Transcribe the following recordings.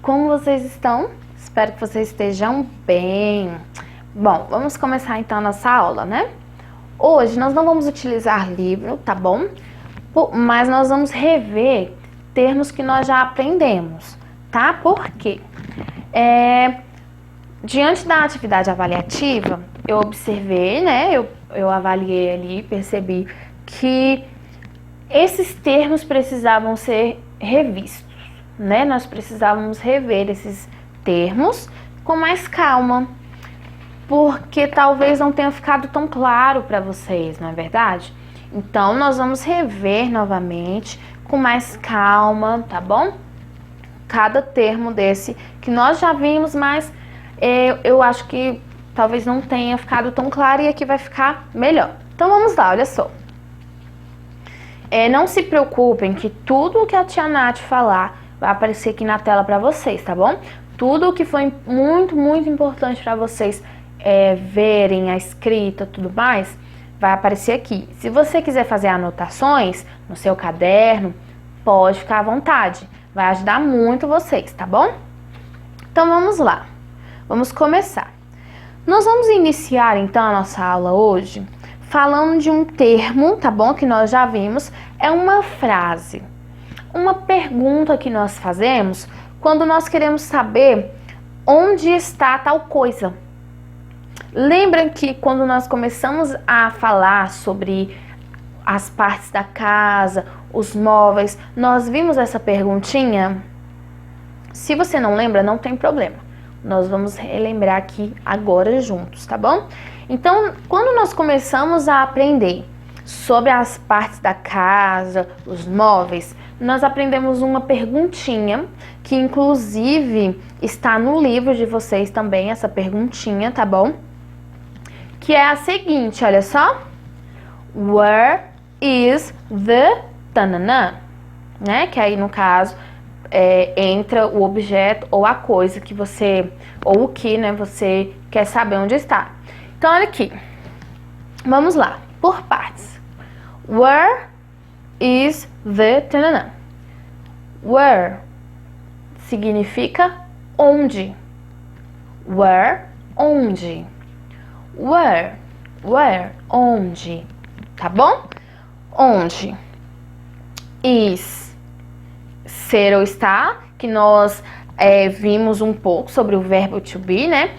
como vocês estão? Espero que vocês estejam bem. Bom, vamos começar então a nossa aula, né? Hoje nós não vamos utilizar livro, tá bom? Mas nós vamos rever termos que nós já aprendemos, tá? Por quê? Diante da atividade avaliativa, eu observei, né? Eu avaliei ali, percebi que esses termos precisavam ser revistos, né? Nós precisávamos rever esses termos com mais calma, porque talvez não tenha ficado tão claro para vocês, não é verdade? Então, nós vamos rever novamente com mais calma, tá bom? Cada termo desse que nós já vimos, mas eu acho que talvez não tenha ficado tão claro e aqui vai ficar melhor. Então, vamos lá, olha só. Não se preocupem que tudo o que a tia Nath falar vai aparecer aqui na tela para vocês, tá bom? Tudo o que foi muito, muito importante para vocês verem, a escrita, tudo mais, vai aparecer aqui. Se você quiser fazer anotações no seu caderno, pode ficar à vontade. Vai ajudar muito vocês, tá bom? Então vamos lá. Vamos começar. Nós vamos iniciar então a nossa aula hoje falando de um termo, tá bom? Que nós já vimos. É uma frase. Uma pergunta que nós fazemos quando nós queremos saber onde está tal coisa. Lembram que quando nós começamos a falar sobre as partes da casa, os móveis, nós vimos essa perguntinha? Se você não lembra, não tem problema. Nós vamos relembrar aqui agora juntos, tá bom? Então, quando nós começamos a aprender sobre as partes da casa, os móveis, nós aprendemos uma perguntinha, que inclusive está no livro de vocês também, essa perguntinha, tá bom? Que é a seguinte, olha só. Where is the tanana? Né? Que aí, no caso, entra o objeto ou a coisa que você, ou o que, né, você quer saber onde está. Então, olha aqui. Vamos lá, por partes. Where is the tanana? Where significa onde. Where, onde. Where, onde. Tá bom? Onde. Is, ser ou estar, que nós vimos um pouco sobre o verbo to be, né?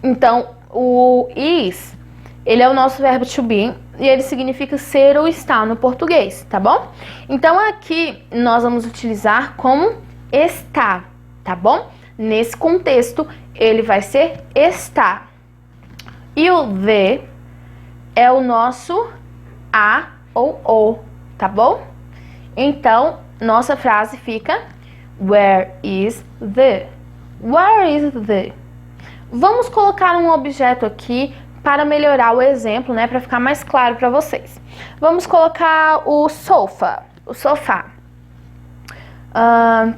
Então, o is, ele é o nosso verbo to be e ele significa ser ou estar no português, tá bom? Então, aqui nós vamos utilizar como está, tá bom? Nesse contexto, ele vai ser estar. E o the é o nosso a ou o, tá bom? Então, nossa frase fica Where is the? Where is the? Vamos colocar um objeto aqui para melhorar o exemplo, né? Para ficar mais claro para vocês. Vamos colocar o sofa, o sofá.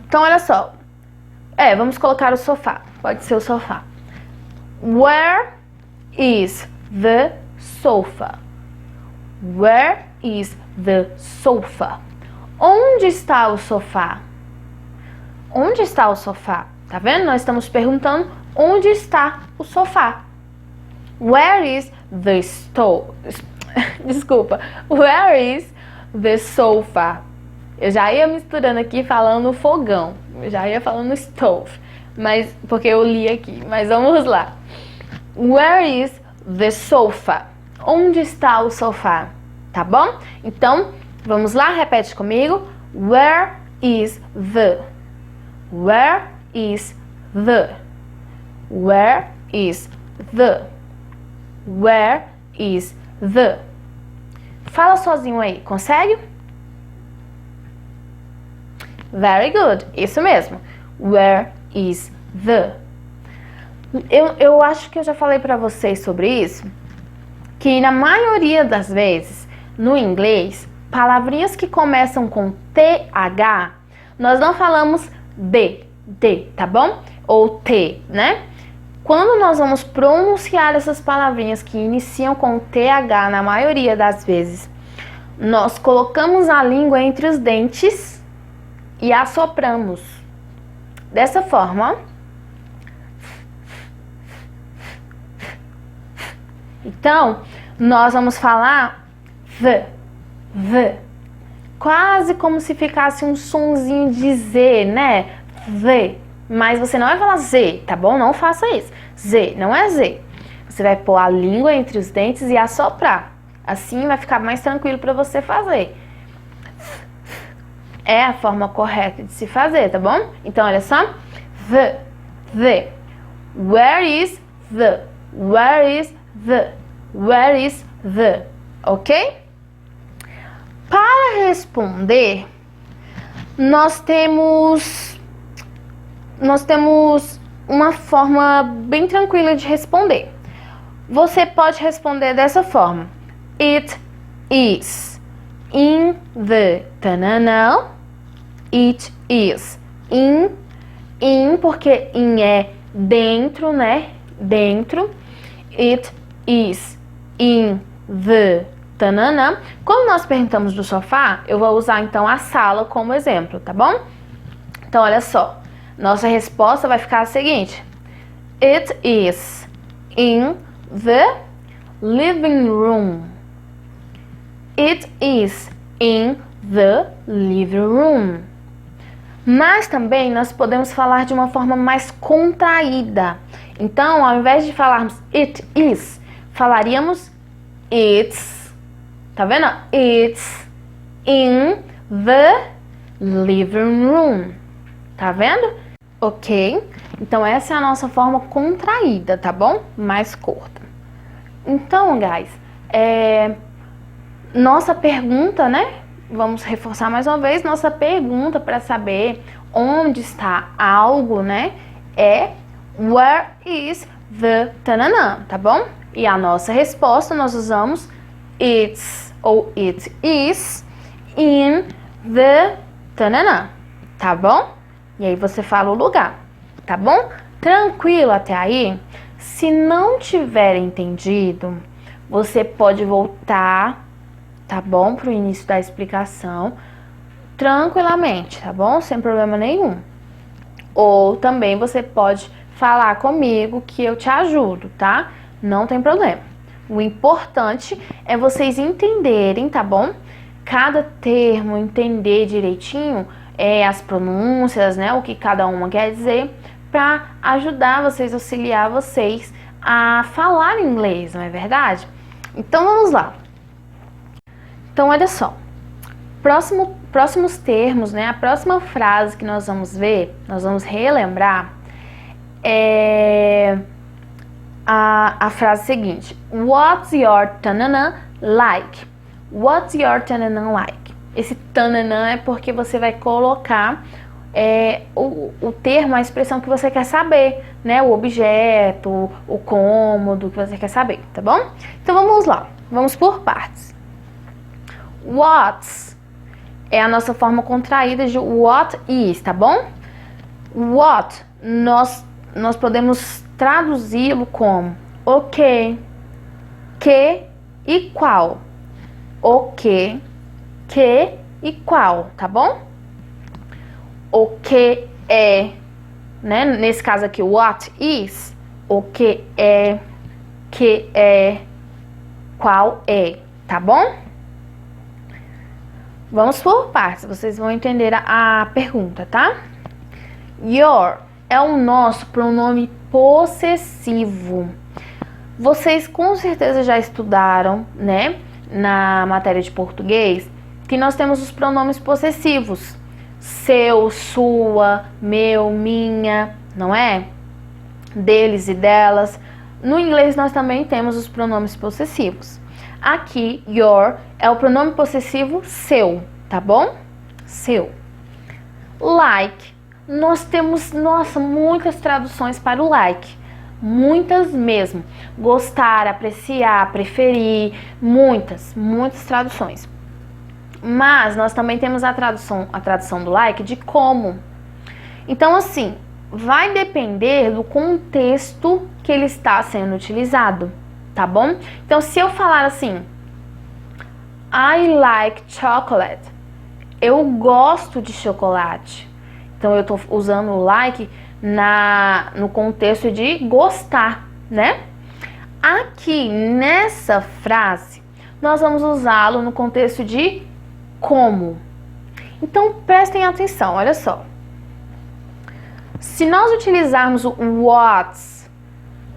Então, olha só. Vamos colocar o sofá. Pode ser o sofá. Where is the sofa? Where is the sofa? Onde está o sofá? Onde está o sofá? Tá vendo? Nós estamos perguntando onde está o sofá. Where is the stove? Desculpa. Where is the sofa? Eu já ia misturando aqui falando fogão. Eu já ia falando stove. Mas, porque eu li aqui. Mas vamos lá. Where is the sofa? Onde está o sofá? Tá bom? Então, vamos lá, repete comigo. Where is the? Where is the? Where is the? Where is the? Fala sozinho aí, consegue? Very good, isso mesmo. Where is the? Eu acho que eu já falei pra vocês sobre isso, que na maioria das vezes, no inglês, palavrinhas que começam com TH, nós não falamos D, tá bom? Ou T, né? Quando nós vamos pronunciar essas palavrinhas que iniciam com TH, na maioria das vezes, nós colocamos a língua entre os dentes e assopramos. dessa forma, ó. Então, nós vamos falar v, quase como se ficasse um sonzinho de Z, né? V, mas você não vai falar Z, tá bom? Não faça isso. Z, não é Z. Você vai pôr a língua entre os dentes e assoprar. Assim vai ficar mais tranquilo para você fazer. É a forma correta de se fazer, tá bom? Então, olha só. The. Where is the? Where is the? Where is the? Ok? Para responder, nós temos uma forma bem tranquila de responder. Você pode responder dessa forma. It is in the tanana. It is in porque in é dentro, né? Dentro. It is in the tanana. Como nós perguntamos do sofá, eu vou usar então a sala como exemplo, tá bom? Então, olha só. Nossa resposta vai ficar a seguinte. It is in the living room. It is in the living room. Mas também nós podemos falar de uma forma mais contraída. Então, ao invés de falarmos it is, falaríamos it's. Tá vendo? It's in the living room. Tá vendo? Ok? Então, essa é a nossa forma contraída, tá bom? Mais curta. Então, guys, nossa pergunta, né? Vamos reforçar mais uma vez. Nossa pergunta para saber onde está algo, né? É where is the tanana, tá bom? E a nossa resposta nós usamos it's ou it is in the tanana, tá bom? E aí você fala o lugar, tá bom? Tranquilo até aí? Se não tiver entendido, você pode voltar, tá bom? Pro início da explicação, tranquilamente, tá bom? Sem problema nenhum. Ou também você pode falar comigo que eu te ajudo, tá? Não tem problema. O importante é vocês entenderem, tá bom? Cada termo, entender direitinho as pronúncias, né? O que cada uma quer dizer, para ajudar vocês, auxiliar vocês a falar inglês, não é verdade? Então vamos lá. Então olha só, próximos termos, né? A próxima frase que nós vamos ver, nós vamos relembrar a frase seguinte: What's your tanana like? What's your tanana like? Esse tanana é porque você vai colocar o termo, a expressão que você quer saber, né? O objeto, o cômodo que você quer saber, tá bom? Então vamos lá, vamos por partes. What's é a nossa forma contraída de what is, tá bom? What, nós podemos traduzi-lo como o que e qual. O que e qual, tá bom? O que é, né? Nesse caso aqui, what is, o que é, qual é, tá bom? Vamos por partes, vocês vão entender a pergunta, tá? Your é o nosso pronome possessivo. Vocês com certeza já estudaram, né, na matéria de português, que nós temos os pronomes possessivos. Seu, sua, meu, minha, não é? Deles e delas. No inglês nós também temos os pronomes possessivos. Aqui, your é o pronome possessivo seu, tá bom? Seu. Like, nós temos, nossa, muitas traduções para o like. Muitas mesmo. Gostar, apreciar, preferir, muitas traduções. Mas nós também temos a tradução do like de como. Então, assim, vai depender do contexto que ele está sendo utilizado, tá bom? Então, se eu falar assim, I like chocolate, eu gosto de chocolate. Então eu tô usando o like no contexto de gostar, né? Aqui nessa frase, nós vamos usá-lo no contexto de como. Então prestem atenção, olha só. Se nós utilizarmos o what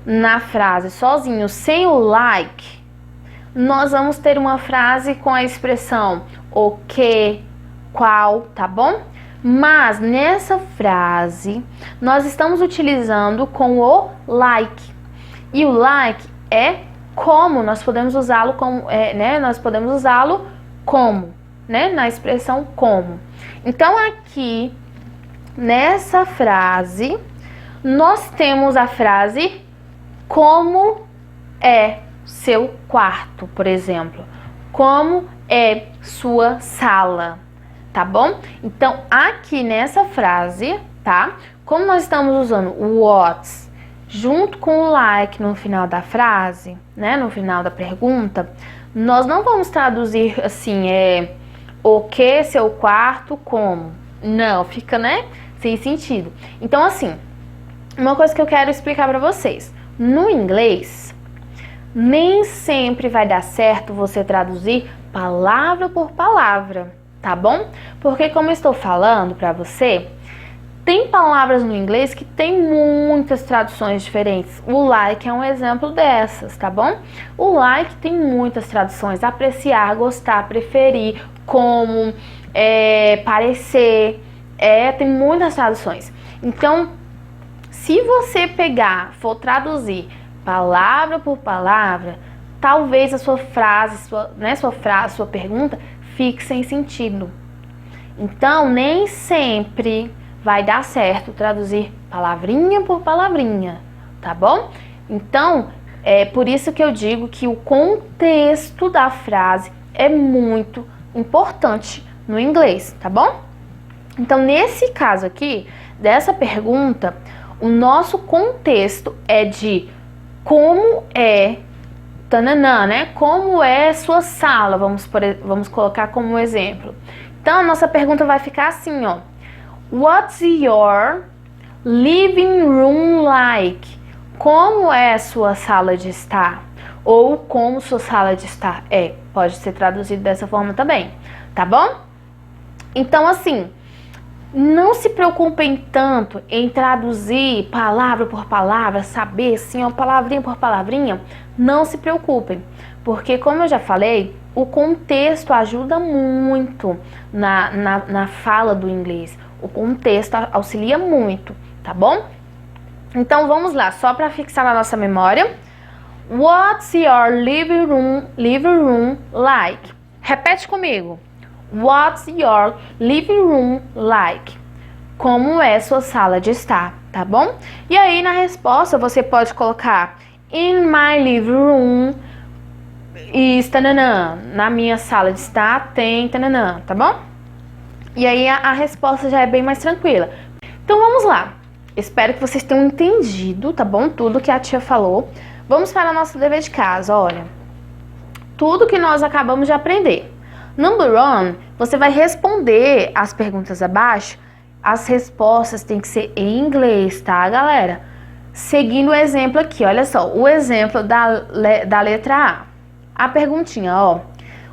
na frase sozinho, sem o like, nós vamos ter uma frase com a expressão o que, qual, tá bom? Mas nessa frase, nós estamos utilizando com o like. E o like é como, nós podemos usá-lo como, nós podemos usá-lo como, né? Na expressão como. Então aqui, nessa frase, nós temos a frase como é seu quarto, por exemplo. Como é sua sala, tá bom? Então, aqui nessa frase, tá? Como nós estamos usando o what junto com o like no final da frase, né? No final da pergunta, nós não vamos traduzir assim, o que seu quarto como. Não, fica, né? Sem sentido. Então, assim, uma coisa que eu quero explicar pra vocês. No inglês, nem sempre vai dar certo você traduzir palavra por palavra, tá bom? Porque como eu estou falando pra você, tem palavras no inglês que tem muitas traduções diferentes. O like é um exemplo dessas, tá bom? O like tem muitas traduções. Apreciar, gostar, preferir, como, parecer, tem muitas traduções. Então, se você for traduzir palavra por palavra, talvez a sua frase, sua pergunta fique sem sentido. Então, nem sempre vai dar certo traduzir palavrinha por palavrinha, tá bom? Então, é por isso que eu digo que o contexto da frase é muito importante no inglês, tá bom? Então, nesse caso aqui, dessa pergunta, o nosso contexto é de como é, tananã, né? Como é sua sala, vamos colocar como exemplo. Então, a nossa pergunta vai ficar assim, ó. What's your living room like? Como é a sua sala de estar? Ou como sua sala de estar é. Pode ser traduzido dessa forma também, tá bom? Então, assim, não se preocupem tanto em traduzir palavra por palavra, saber assim, ó, palavrinha por palavrinha. Não se preocupem, porque como eu já falei, o contexto ajuda muito na fala do inglês. O contexto auxilia muito, tá bom? Então vamos lá, só para fixar na nossa memória. What's your living room like? Repete comigo. What's your living room like? Como é sua sala de estar, tá bom? E aí na resposta você pode colocar in my living room e tananã. Na minha sala de estar tem tananã, tá bom? E aí a resposta já é bem mais tranquila. Então vamos lá. Espero que vocês tenham entendido, tá bom? Tudo que a tia falou. Vamos para o nosso dever de casa, olha. Tudo que nós acabamos de aprender. Number 1, você vai responder as perguntas abaixo. As respostas têm que ser em inglês, tá, galera? Seguindo o exemplo aqui, olha só. O exemplo da letra A. A perguntinha, ó.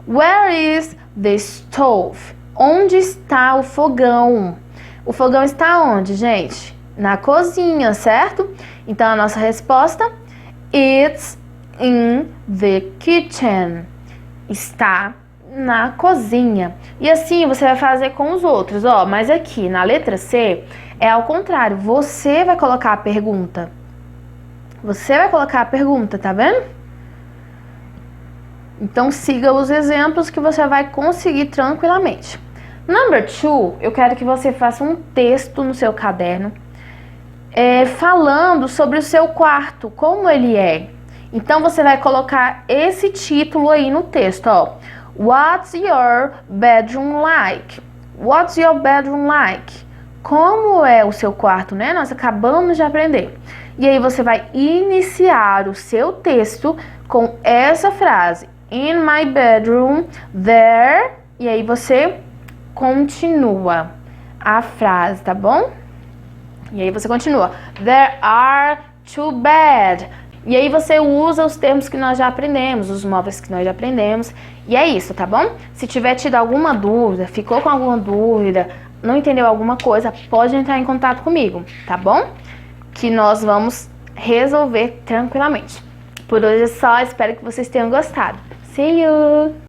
Where is the stove? Onde está o fogão? O fogão está onde, gente? Na cozinha, certo? Então, a nossa resposta, it's in the kitchen. Está na cozinha. E assim você vai fazer com os outros, ó. Mas aqui, na letra C, é ao contrário. Você vai colocar a pergunta. Você vai colocar a pergunta, tá vendo? Então, siga os exemplos que você vai conseguir tranquilamente. Number 2, eu quero que você faça um texto no seu caderno falando sobre o seu quarto, como ele é. Então, você vai colocar esse título aí no texto, ó. What's your bedroom like? What's your bedroom like? Como é o seu quarto, né? Nós acabamos de aprender. E aí, você vai iniciar o seu texto com essa frase. In my bedroom, there... E aí, você continua. a frase, tá bom? E aí você continua. There are two beds. E aí você usa os termos que nós já aprendemos, os móveis que nós já aprendemos. E é isso, tá bom? Se tiver tido alguma dúvida, ficou com alguma dúvida, não entendeu alguma coisa, pode entrar em contato comigo, tá bom? Que nós vamos resolver tranquilamente. Por hoje é só, espero que vocês tenham gostado. See you!